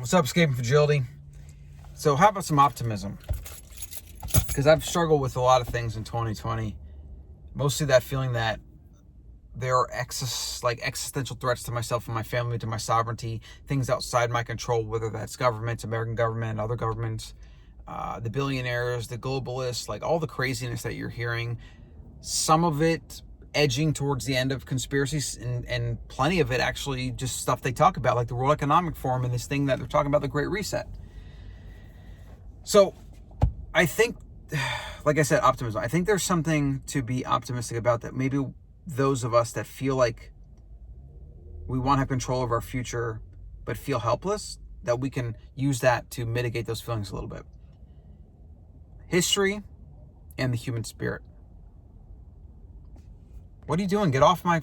What's up, Escaping Fragility? So how about some optimism? Because I've struggled with a lot of things in 2020. Mostly that feeling that there are existential threats to myself and my family, to my sovereignty, things outside my control, whether that's government, American government, other governments, the billionaires, the globalists, like all the craziness that you're hearing. Some of it edging towards the end of conspiracies, and plenty of it actually just stuff they talk about, like the World Economic Forum and this thing that they're talking about, the Great Reset. So I think, like I said, optimism. I think there's something to be optimistic about, that maybe those of us that feel like we want to have control of our future but feel helpless, that we can use that to mitigate those feelings a little bit. History and the human spirit. What are you doing? Get off my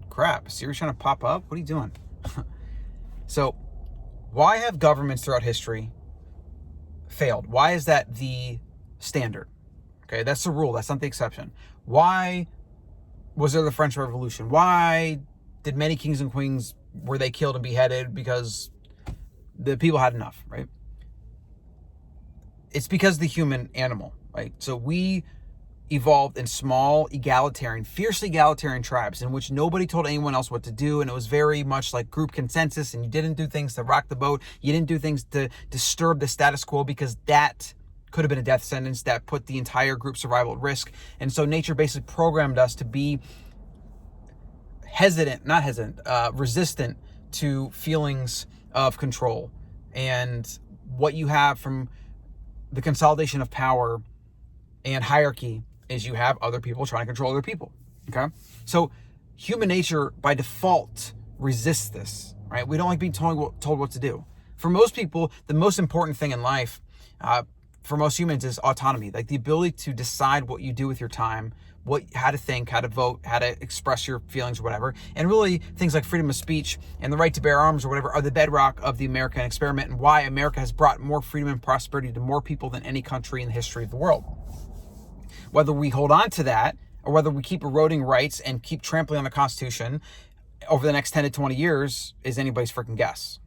crap. Siri's trying to pop up? What are you doing? So, why have governments throughout history failed? Why is that the standard? Okay, that's the rule. That's not the exception. Why was there the French Revolution? Why did many kings and queens, were they killed and beheaded? Because the people had enough, right? It's because the human animal, right? So we evolved in small, fiercely egalitarian tribes in which nobody told anyone else what to do, and it was very much like group consensus, and you didn't do things to rock the boat. You didn't do things to disturb the status quo, because that could have been a death sentence that put the entire group survival at risk. And so nature basically programmed us to be resistant to feelings of control. And what you have from the consolidation of power and hierarchy is you have other people trying to control other people, okay? So human nature, by default, resists this, right? We don't like being told what to do. For most people, the most important thing in life, for most humans, is autonomy, like the ability to decide what you do with your time, how to think, how to vote, how to express your feelings or whatever. And really, things like freedom of speech and the right to bear arms or whatever are the bedrock of the American experiment, and why America has brought more freedom and prosperity to more people than any country in the history of the world. Whether we hold on to that, or whether we keep eroding rights and keep trampling on the Constitution over the next 10 to 20 years, is anybody's freaking guess.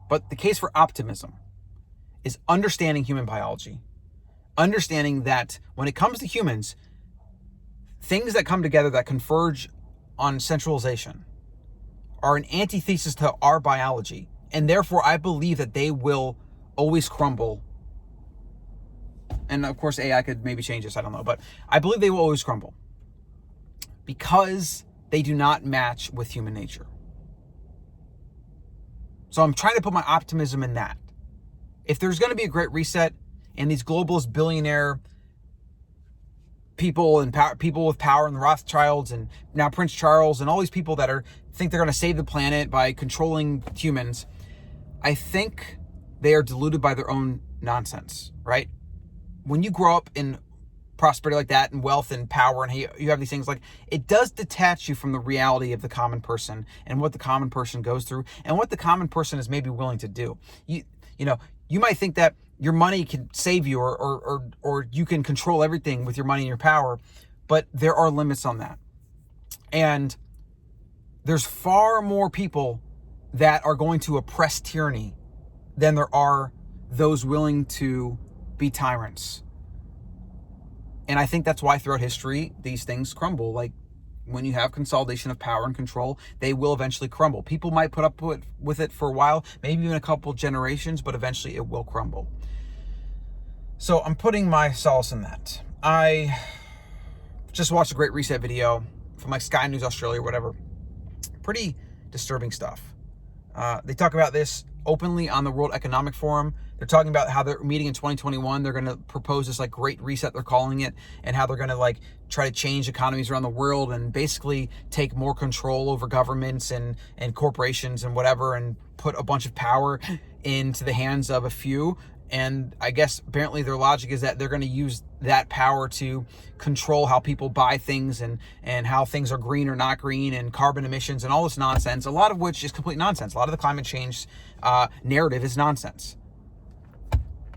But the case for optimism is understanding human biology. Understanding that when it comes to humans, things that come together that converge on centralization are an antithesis to our biology. And therefore, I believe that they will always crumble. And of course, AI could maybe change this, I don't know. But I believe they will always crumble because they do not match with human nature. So I'm trying to put my optimism in that. If there's going to be a great reset, and these globalist billionaire people and people with power, and the Rothschilds, and now Prince Charles, and all these people that think they're going to save the planet by controlling humans, I think they are deluded by their own nonsense, right? When you grow up in prosperity like that, and wealth and power, and you have these things, like, it does detach you from the reality of the common person and what the common person goes through and what the common person is maybe willing to do. You might think that your money can save you, or you can control everything with your money and your power, but there are limits on that. And there's far more people that are going to oppress tyranny than there are those willing to be tyrants. And I think that's why throughout history, these things crumble. Like, when you have consolidation of power and control, they will eventually crumble. People might put up with it for a while, maybe even a couple generations, but eventually it will crumble. So I'm putting my solace in that. I just watched a Great Reset video from like Sky News Australia or whatever. Pretty disturbing stuff. They talk about this openly on the World Economic Forum. They're talking about how they're meeting in 2021. They're going to propose this like Great Reset, they're calling it, and how they're going to like try to change economies around the world and basically take more control over governments and corporations and whatever, and put a bunch of power into the hands of a few. And I guess apparently their logic is that they're going to use that power to control how people buy things and how things are green or not green, and carbon emissions and all this nonsense, a lot of which is complete nonsense. A lot of the climate change narrative is nonsense.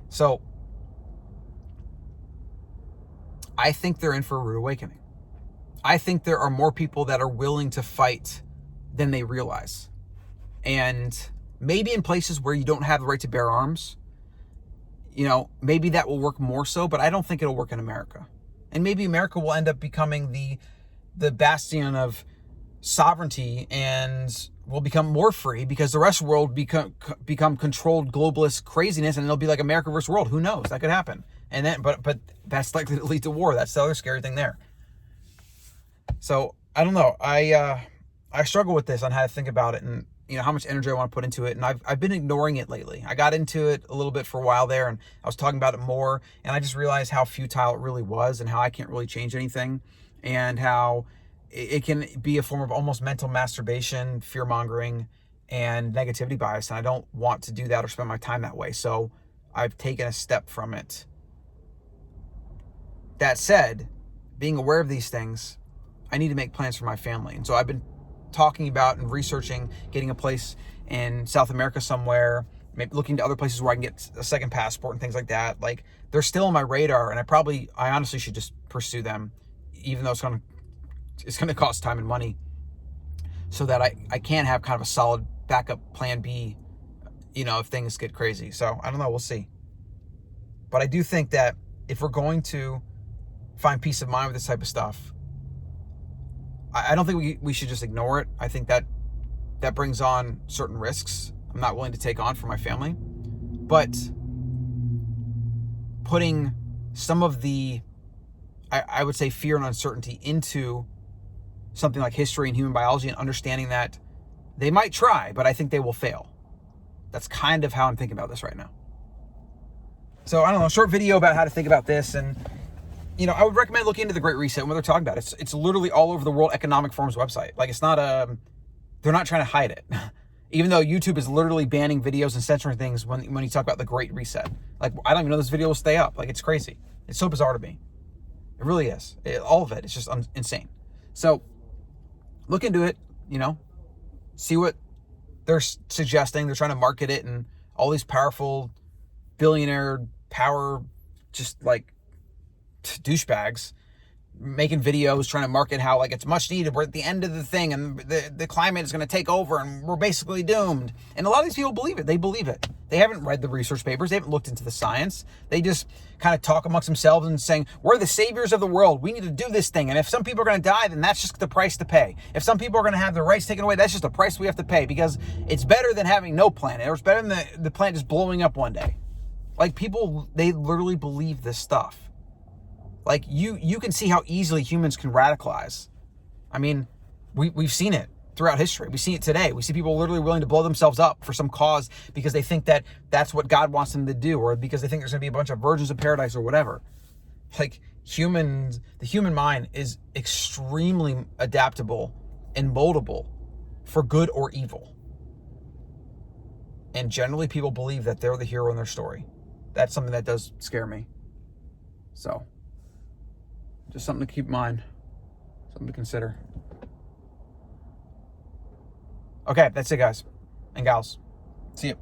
So I think they're in for a rude awakening. I think there are more people that are willing to fight than they realize. And Maybe in places where you don't have the right to bear arms, maybe that will work more so, but I don't think it'll work in America. And maybe America will end up becoming the bastion of sovereignty and will become more free because the rest of the world become controlled globalist craziness, and it'll be like America versus world. Who knows? That could happen. And then, but that's likely to lead to war. That's the other scary thing there. So I don't know. I struggle with this on how to think about it, and how much energy I want to put into it. And I've been ignoring it lately. I got into it a little bit for a while there, and I was talking about it more, and I just realized how futile it really was, and how I can't really change anything, and how it can be a form of almost mental masturbation, fear-mongering, and negativity bias, and I don't want to do that or spend my time that way. So I've taken a step from it. That said, being aware of these things, I need to make plans for my family. And so I've been talking about and researching getting a place in South America somewhere, maybe looking to other places where I can get a second passport and things like that. Like, they're still on my radar, and I honestly should just pursue them, even though it's going to cost time and money, so that I can have kind of a solid backup plan B, if things get crazy. So I don't know, we'll see. But I do think that if we're going to find peace of mind with this type of stuff, I don't think we should just ignore it. I think that brings on certain risks I'm not willing to take on for my family. But putting some of the, I would say, fear and uncertainty into something like history and human biology, and understanding that they might try, but I think they will fail. That's kind of how I'm thinking about this right now. So I don't know, a short video about how to think about this. And I would recommend looking into the Great Reset and what they're talking about. It's literally all over the World Economic Forum's website. Like, it's not they're not trying to hide it. Even though YouTube is literally banning videos and censoring things when you talk about the Great Reset. Like, I don't even know this video will stay up. Like, it's crazy. It's so bizarre to me. It really is. All of it. It's just insane. So look into it, see what they're suggesting. They're trying to market it, and all these powerful billionaire power, just like douchebags, making videos trying to market how like it's much needed. We're at the end of the thing, and the climate is going to take over, and we're basically doomed. And a lot of these people believe it. They believe it. They haven't read the research papers. They haven't looked into the science. They just kind of talk amongst themselves and saying, we're the saviors of the world. We need to do this thing. And if some people are going to die, then that's just the price to pay. If some people are going to have their rights taken away, that's just the price we have to pay, because it's better than having no planet, or it's better than the planet just blowing up one day. Like, people, they literally believe this stuff. Like, you can see how easily humans can radicalize. I mean, we've seen it throughout history. We see it today. We see people literally willing to blow themselves up for some cause because they think that that's what God wants them to do, or because they think there's going to be a bunch of virgins of paradise or whatever. Like, the human mind is extremely adaptable and moldable for good or evil. And generally, people believe that they're the hero in their story. That's something that does scare me. So, just something to keep in mind, something to consider. Okay, that's it, guys and gals. See you.